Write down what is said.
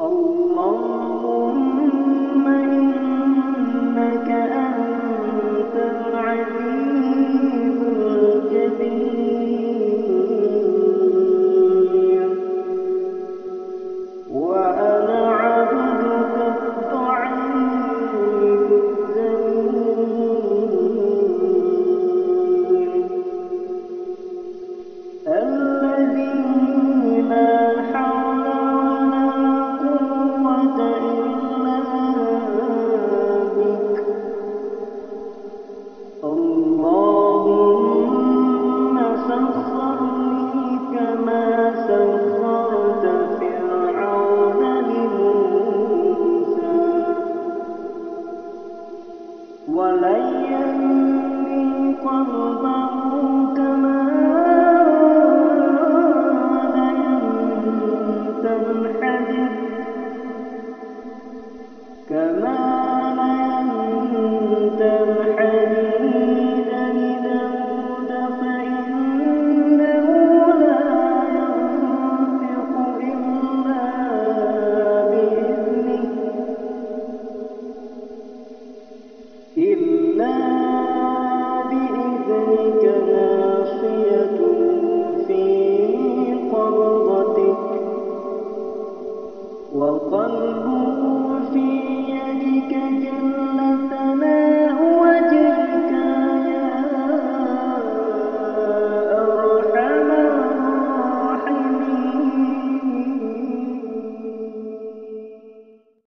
اللهم إنك أنت العزيز الكبير وأنا عبدك الضعيف الذليل الذي لا حول ولا قوة إلا بك. اللهم سخر لي كما سخرت فرعون لموسى ولين لي قلبه كما لينت الحديد لداود فإنه لا ينطق إلا بإذنك ناصية في قبضتك وقلبه في